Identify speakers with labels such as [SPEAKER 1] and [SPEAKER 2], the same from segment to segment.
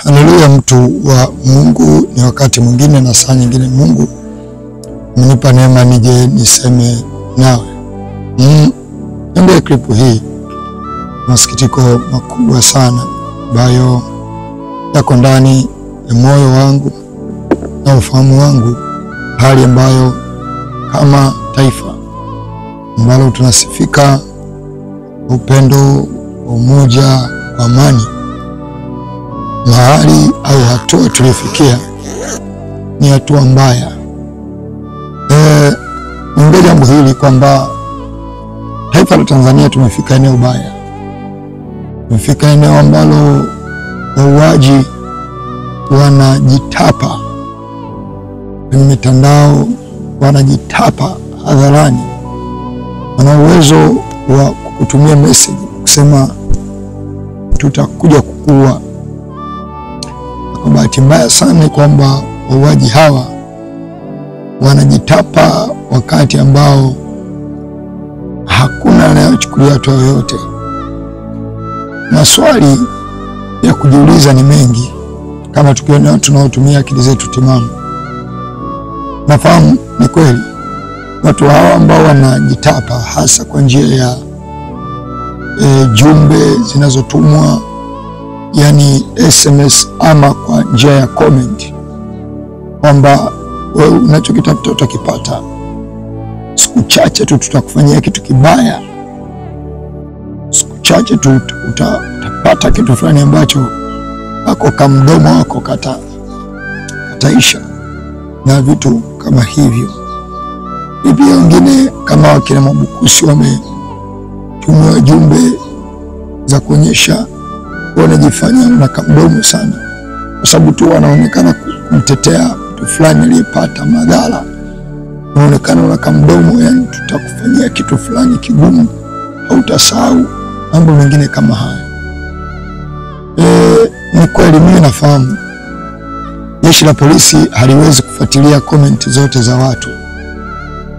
[SPEAKER 1] Haleluya, mtu wa Mungu. Ni wakati mwingine na saa nyingine Mungu amenipa neema nije niseme nawe. Ndio klipu hii, masikitiko makubwa sana ambayo yako ndani ya moyo wangu na ufahamu wangu, hali ambayo kama taifa ambalo tunasifika upendo, umoja, amani, mahali au hatua tulifikia ni hatua mbaya. Niongee jambo hili kwamba taifa la Tanzania tumefika eneo baya. Tumefika eneo ambalo wauaji wanajitapa kwenye mitandao, wanajitapa hadharani, wana uwezo wa kutumia message kusema tutakuja kukuua. Kwa bahati mbaya sana kwamba wauaji hawa wanajitapa wakati ambao hakuna anayechukulia hatua yoyote. Maswali ya kujiuliza ni mengi kama tukiona watu tunaotumia akili zetu timamu. Nafahamu ni kweli watu hawa ambao wanajitapa hasa kwa njia ya jumbe zinazotumwa, yani SMS, ama kwa njia ya comment, kwamba wewe unachokitafuta utakipata, siku chache tu tutakufanyia kitu kibaya, siku chache tu utapata kitu fulani ambacho ako kamdomo wako kataisha, na vitu kama hivyo. Pia wengine kama wakina Mwabukusi wametumia jumbe za kuonyesha wanajifanya na kamdomo sana, kwa sababu tu wanaonekana kumtetea mtu fulani aliyepata madhara. Unaonekana na kamdomo, yani tutakufanyia kitu fulani kigumu, hautasahau, mambo mengine kama haya. Ni kweli mimi nafahamu jeshi la polisi haliwezi kufuatilia comment zote za watu,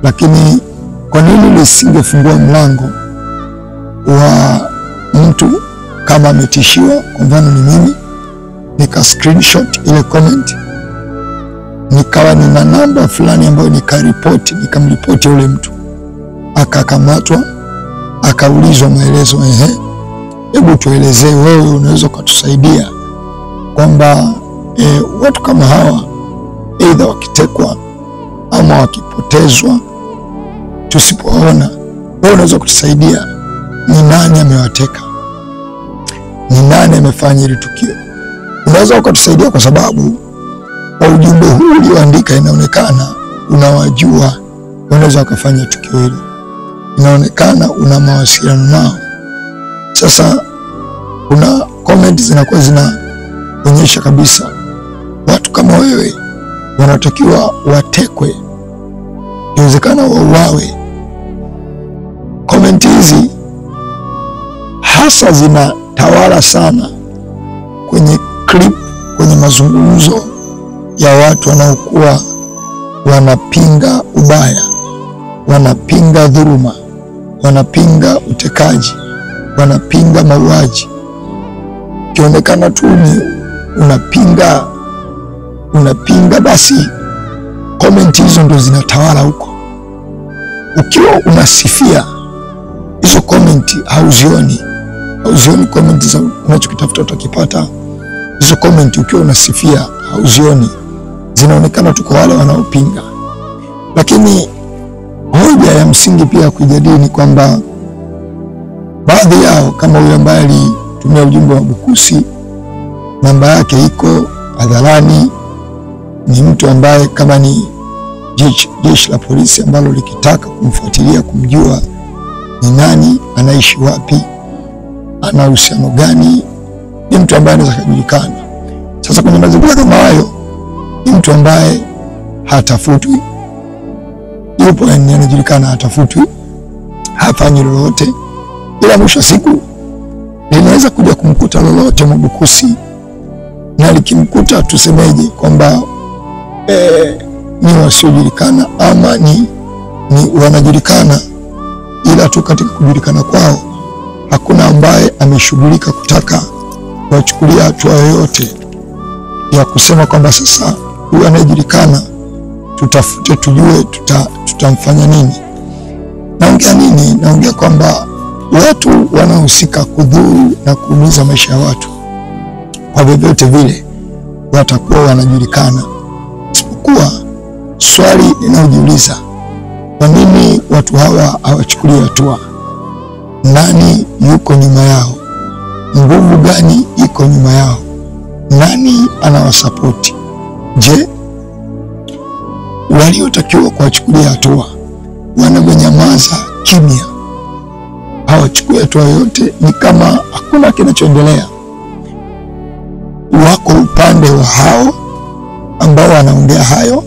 [SPEAKER 1] lakini kwa nini lisingefungua mlango wa mtu kama ametishiwa? Kwa mfano ni mimi, nika screenshot ile comment, nikawa nina namba fulani ambayo nikaripoti, nikamripoti yule mtu, akakamatwa, akaulizwa maelezo, hebu tuelezee wewe, unaweza kutusaidia kwamba watu kama hawa aidha wakitekwa ama wakipotezwa tusipoona, wewe unaweza kutusaidia? Ni nani amewateka? Ni nani amefanya hili tukio? Unaweza ukatusaidia, kwa sababu kwa ujumbe huu ulioandika inaonekana unawajua, unaweza ukafanya tukio hilo, inaonekana una mawasiliano nao. Sasa kuna comment zinakuwa zinaonyesha kabisa watu kama wewe wanatakiwa watekwe, inawezekana wauawe. Comment hizi hasa zinatawala sana kwenye clip, kwenye mazungumzo ya watu wanaokuwa wanapinga ubaya, wanapinga dhuluma, wanapinga utekaji, wanapinga mauaji. Kionekana tu ni unapinga, basi comment hizo ndo zinatawala huko. Ukiwa unasifia, hizo comment hauzioni comment za unachokitafuta utakipata. Hizo comment ukiwa unasifia hauzioni, zinaonekana tu kwa wale wanaopinga. Lakini hoja ya msingi pia kujadili ni kwamba baadhi yao, kama huyo ambaye alitumia ujumbe wa Bukusi, namba yake iko hadharani, ni mtu ambaye kama ni jeshi la polisi ambalo likitaka kumfuatilia, kumjua ni nani, anaishi wapi, ana uhusiano gani, ni mtu ambaye anaweza kujulikana. Sasa kwenye mazingira kama hayo, ni mtu ambaye hatafutwi, yupo anajulikana, hatafutwi, hafanyi lolote, ila mwisho siku linaweza kuja kumkuta lolote Mwabukusi, na likimkuta tusemeje kwamba ni wasiojulikana ama ni wanajulikana, ila tu katika kujulikana kwao hakuna ambaye ameshughulika kutaka kuwachukulia hatua yoyote ya kusema kwamba sasa huyu anayejulikana tutafute tujue tutamfanya nini. Naongea nini? Naongea kwamba watu wanaohusika kudhuru na kuumiza maisha ya watu kwa vyovyote vile watakuwa wanajulikana, isipokuwa swali ninayojiuliza, kwa nini watu hawa hawachukuli hatua? Nani yuko nyuma yao? Nguvu gani iko nyuma yao? Nani anawasapoti? Je, waliotakiwa kuwachukulia hatua wananyamaza kimya, hawachukui hatua yoyote? Ni kama hakuna kinachoendelea. Wako upande wa hao ambao wanaongea hayo.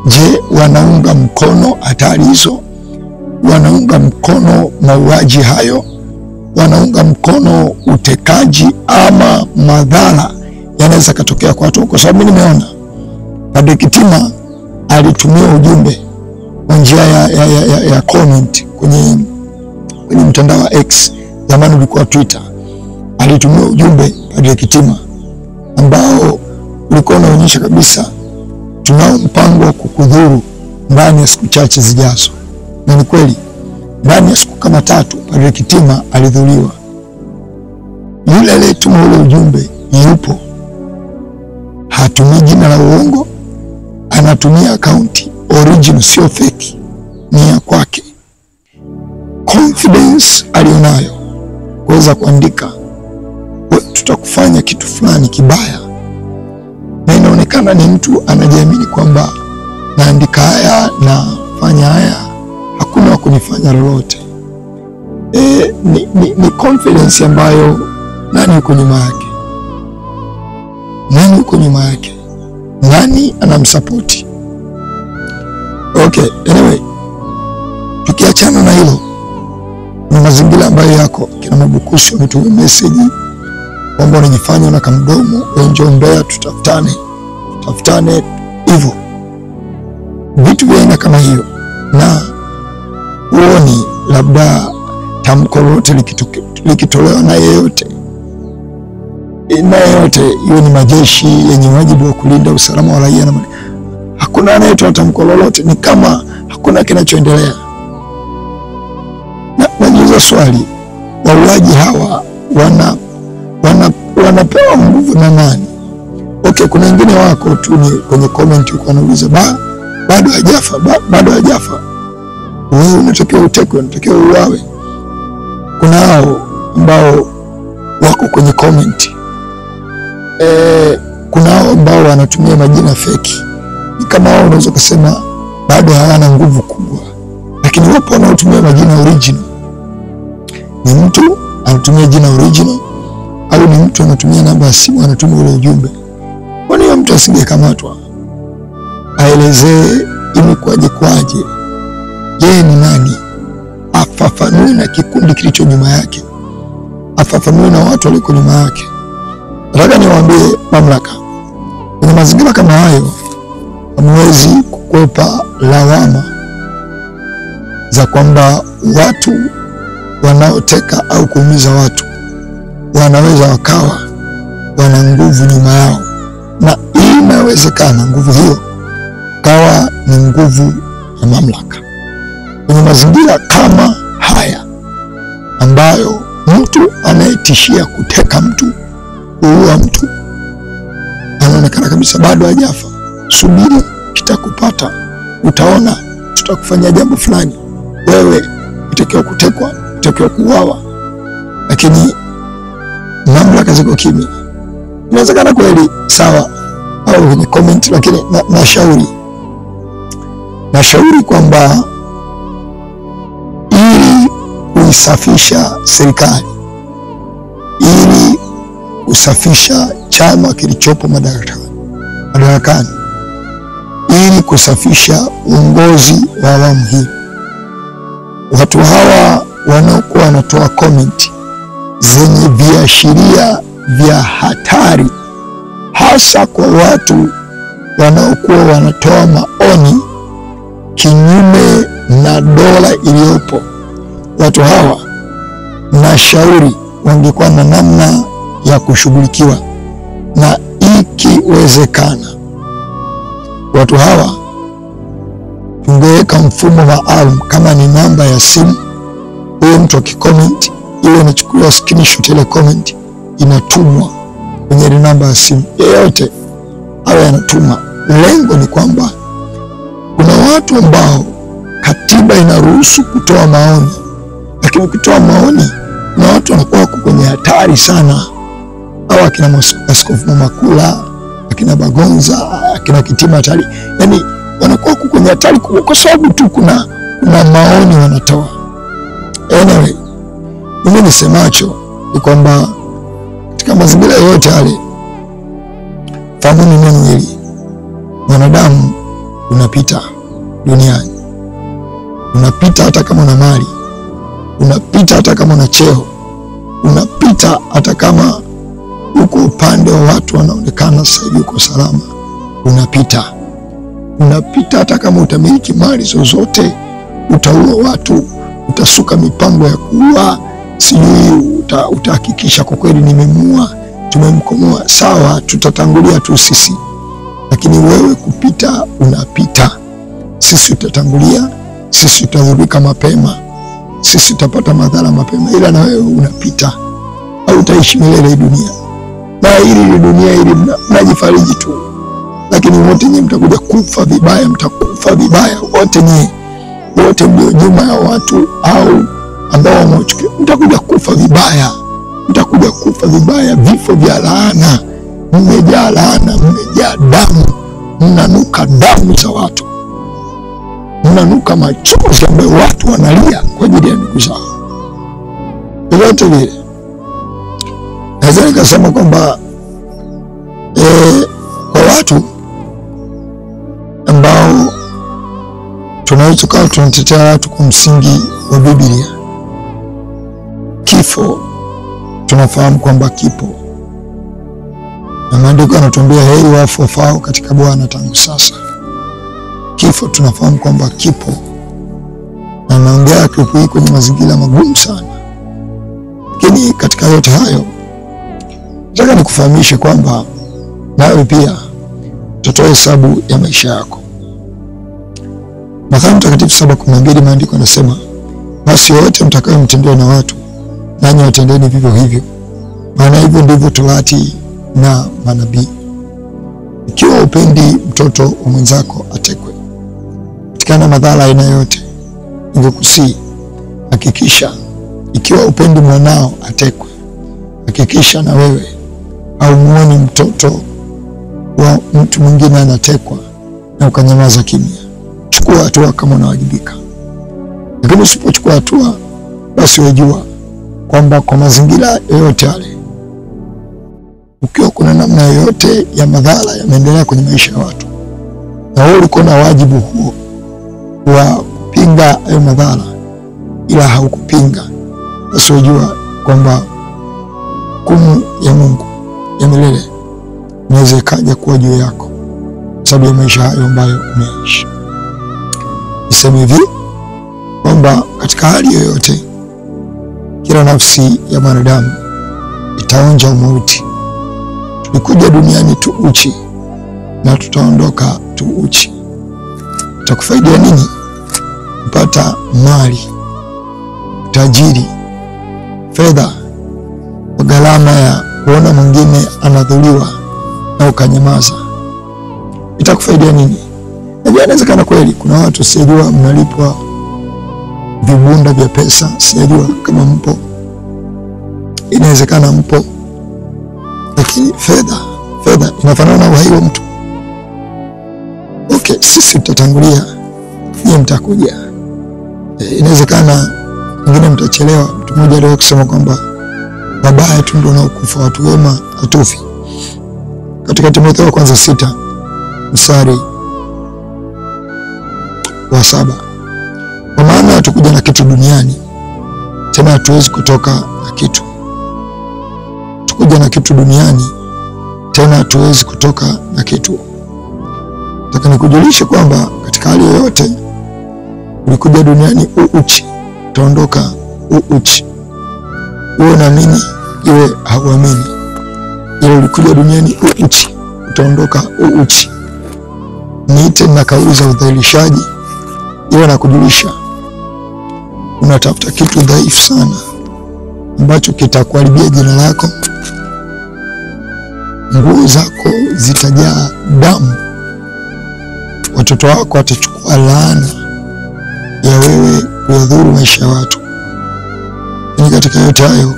[SPEAKER 1] Je, wanaunga mkono hatari hizo? Wanaunga mkono mauaji hayo? Wanaunga mkono utekaji ama madhara yanaweza katokea kwa watu? Kwa sababu mimi nimeona Padre Kitima alitumia ujumbe kwa njia ya comment kwenye mtandao wa X, zamani ulikuwa Twitter. Alitumia ujumbe Padre Kitima ambao ulikuwa unaonyesha kabisa tunao mpango wa kukudhuru ndani ya siku chache zijazo. Na ni kweli, ndani ya siku kama 3 Padre Kitima alidhuriwa. Yule aliyetuma ule ujumbe yupo, hatumii jina la uongo, anatumia akaunti original, sio fake, ni ya kwake. Confidence alionayo kuweza kuandika tutakufanya kitu fulani kibaya, na inaonekana ni mtu anajiamini kwamba naandika haya, nafanya haya, hakuna wa kunifanya lolote. Ni confidence ambayo nani yuko nyuma yake? Nani yuko nyuma yake? Nani anamsapoti? Okay, anyway, tukiachana na hilo, na mazingira ambayo yako kina Mabukusi wametuma message kwamba unajifanya na kamdomo, njoo Mbeya tutafutane hivyo vitu vya aina kama hiyo. Na uoni labda tamko lolote likitolewa na yeyote, iwe ni majeshi yenye wajibu wa kulinda usalama wa raia, na hakuna anayetoa tamko lolote. Ni kama hakuna kinachoendelea. Na najiuliza swali, wauaji hawa wanapewa nguvu na nani? Okay, kuna wengine wako tu ni kwenye comment yuko anauliza bado hajafa. Wewe unatakiwa utekwe, unatakiwa uwawe. Kuna hao ambao wako kwenye comment. Kuna hao ambao wanatumia majina feki. Ni kama wao unaweza kusema bado hawana nguvu kubwa, lakini wapo wanaotumia majina original. Ni mtu anatumia jina original, au ni mtu anatumia namba ya simu anatuma ule ujumbe. Kwani huyo mtu asingekamatwa aelezee imekwaje? Yeye ni nani? Afafanue na kikundi kilicho nyuma yake, afafanue na watu waliko nyuma yake. Nataka niwaambie mamlaka, kwenye mazingira kama hayo hamwezi kukwepa lawama za kwamba watu wanaoteka au kuumiza watu wanaweza wakawa wana nguvu nyuma yao, na hii inawezekana nguvu hiyo kawa ni nguvu ya mamlaka. Kwenye mazingira kama haya ambayo mtu anayetishia kuteka mtu, kuua mtu, anaonekana kabisa bado hajafa, subiri kitakupata, utaona tutakufanyia jambo fulani, wewe utakiwa kutekwa, utakiwa kuuawa, lakini mamlaka ziko kimya. Inawezekana kweli, sawa, au kwenye comment, lakini nashauri kwamba ili kuisafisha serikali, ili kusafisha chama kilichopo madarakani, ili kusafisha uongozi wa awamu hii, watu hawa wanaokuwa wanatoa comment zenye viashiria vya hatari, hasa kwa watu wanaokuwa wanatoa maoni kinyume na dola iliyopo, watu hawa nashauri wangekuwa na namna ya kushughulikiwa, na iki ingewezekana watu hawa tungeweka mfumo maalum, kama ni namba ya simu, huyo mtu akicomment ile inachukuliwa screenshot, ile comment inatumwa kwenye ile namba ya simu, yeyote awe anatuma. Lengo ni kwamba kuna watu ambao katiba inaruhusu kutoa maoni, lakini ukitoa maoni kuna watu wanakuwa kwenye hatari sana, au akina Askofu Makula, akina Bagonza, akina Kitima hatari, yani wanakuwa kwenye hatari kwa sababu tu kuna maoni wanatoa. Anyway, mimi nisemacho ni kwamba katika mazingira yote yale, fahamuni neno hili: mwanadamu unapita duniani, unapita hata kama una mali, unapita hata kama una cheo, unapita hata kama uko upande wa watu wanaonekana sasa hivi uko salama, unapita hata kama utamiliki mali zozote, utaua watu, utasuka mipango ya kuua, sijui utahakikisha kwa kweli nimemuua, tumemkomoa, sawa, tutatangulia tu sisi, lakini wewe kupita, unapita. Sisi tutatangulia, sisi tutadhurika mapema, sisi tutapata madhara mapema, ila na wewe unapita, au utaishi milele dunia. Na hili dunia hili mnajifariji tu, lakini wote nyinyi mtakuja kufa vibaya, mtakufa vibaya wote nyinyi, wote mlio nyuma ya watu au ambao wamechukia, mtakuja kufa vibaya, mtakuja kufa vibaya, vifo vya laana. Mmejaa laana, mmejaa damu, mnanuka damu za watu, mnanuka machozi ambayo watu wanalia kwa ajili ya ndugu zao. Yote vile naweza nikasema kwamba kwa watu ambao tunaweza kuwa tunatetea watu kwa msingi wa Biblia, kifo tunafahamu kwamba kipo, na maandiko yanatuambia heri wafu wafao katika Bwana tangu sasa. Kifo tunafahamu kwamba kipo, na naongea kifo hii kwenye mazingira magumu sana, lakini katika yote hayo nataka nikufahamishe kwamba nawe pia utatoa hesabu ya maisha yako. Mathayo Mtakatifu 7:12 maandiko yanasema, basi yote mtakayomtendea na watu, nanyi watendeni vivyo hivyo, maana hivyo ndivyo Torati na manabii. Ikiwa upendi mtoto wa mwenzako atekwe katika madhara aina yote, ningekusihi hakikisha, ikiwa upendi mwanao atekwe, hakikisha na wewe au muone mtoto wa mtu mwingine anatekwa na ukanyamaza kimya. Chukua hatua kama unawajibika. Lakini usipochukua hatua, basi wajua kwamba kwa mazingira yoyote yale, ukiwa kuna namna yoyote ya madhara yameendelea kwenye maisha ya watu, na wewe ulikuwa na wajibu huo wa kupinga hayo madhara, ila haukupinga, basi wajua kwamba hukumu ya Mungu ya milele inaweza ikaja kuwa juu yako sababu ya maisha hayo ambayo umeishi. Niseme hivi kwamba katika hali yoyote, kila nafsi ya mwanadamu itaonja umauti. Tulikuja duniani tu uchi na tutaondoka tu uchi. Itakufaidia nini kupata mali, tajiri, fedha kwa gharama ya kuona mwingine anadhuliwa na ukanyamaza? Itakufaidia nini? Najua inawezekana kweli kuna watu sijua mnalipwa vibunda vya pesa, sijua kama mpo, inawezekana mpo, lakini fedha inafanana na uhai wa mtu. Okay, sisi tutatangulia, nyinyi mtakuja. Inawezekana wengine mtachelewa. Mtu mmoja aliwahi kusema kwamba wabaya tu ndio wanaokufa, watu wema hatufi. Katika Timotheo wa kwanza 6 mstari wa 7, kwa maana hatukuja na kitu duniani, tena hatuwezi kutoka na kitu. Tukuja na kitu duniani, tena hatuwezi kutoka na kitu. Nataka nikujulishe kwamba katika hali yoyote, ulikuja duniani uchi, utaondoka uchi. Uwe unaamini, iwe hauamini, ile ulikuja duniani uchi, utaondoka uchi. Niite na kauli za udhalilishaji, iwe na kujulisha unatafuta kitu dhaifu sana ambacho kitakuharibia jina lako. Nguo zako zitajaa damu. Watoto wako watachukua laana ya wewe kuyadhuru maisha ya watu. Ni katika yote hayo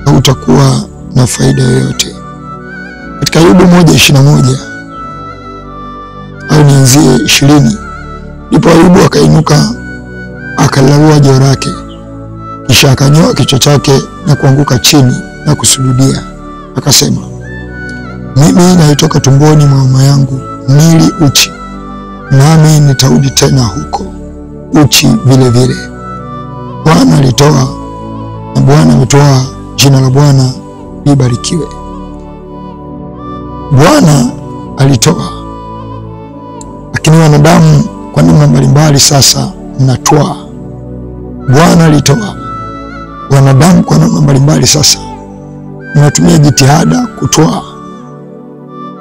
[SPEAKER 1] hautakuwa na faida yoyote. Katika Ayubu 1:21 au nianzie 20, ndipo Ayubu akainuka akalalua joo lake, kisha akanyoa kichwa chake na kuanguka chini na kusujudia, akasema, mimi naitoka tumboni mwa mama yangu nili uchi, nami nitarudi tena huko uchi vile vile. Bwana alitoa na Bwana ametoa, jina la Bwana libarikiwe. Bwana alitoa, lakini wanadamu kwa namna mbalimbali sasa mnatoa. Bwana alitoa, wanadamu kwa namna mbalimbali sasa mnatumia jitihada kutoa.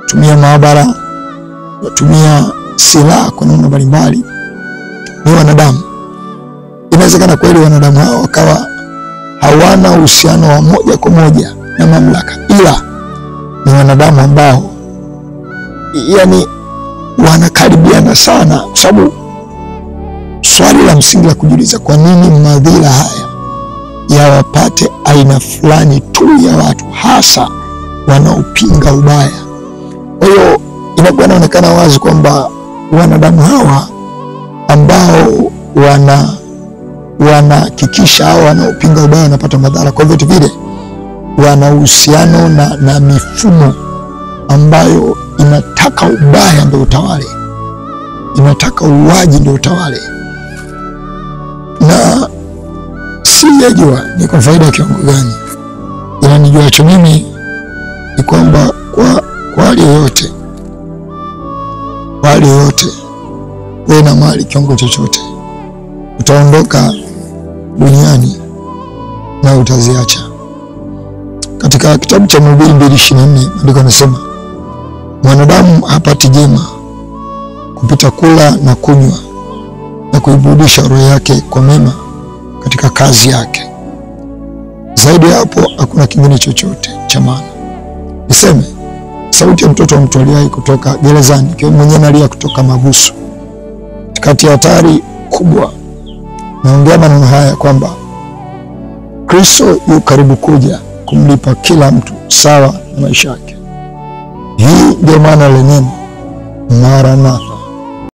[SPEAKER 1] Tumia maabara, tumia silaha kwa namna mbalimbali. Ni wanadamu. Inawezekana kweli wanadamu hao wakawa hawana uhusiano wa moja kwa moja na mamlaka, ila ni wanadamu ambao yani wanakaribiana sana, kwa sababu swali la msingi la kujiuliza, kwa nini madhila haya yawapate aina fulani tu ya watu, hasa wanaopinga ubaya? Kwa hiyo inakuwa inaonekana wazi kwamba wanadamu hawa ambao wanahakikisha hao wanaopinga ubaya wanapata madhara, kwa vyote vile wana uhusiano na mifumo ambayo inataka ubaya ndio utawale, inataka uwaji ndio utawale. Na sijajua ni kwa faida ya kiwango gani, ila nijuacho mimi ni kwamba kwa hali yoyote, wewe na mali kiwango chochote, utaondoka duniani na utaziacha. Katika kitabu cha Mhubiri 2:24 maandiko yanasema, mwanadamu hapati jema kupita kula na kunywa na kuiburudisha roho yake kwa mema katika kazi yake. Zaidi hapo hakuna kingine chochote cha maana. Niseme sauti ya mtoto wa mtu aliyewahi kutoka gerezani, kwa mwenyewe analia kutoka mabusu kati ya hatari kubwa. Naongea maneno haya kwamba Kristo yu karibu kuja kumlipa kila mtu sawa na maisha yake. Hii ndio maana la neno Maranatha.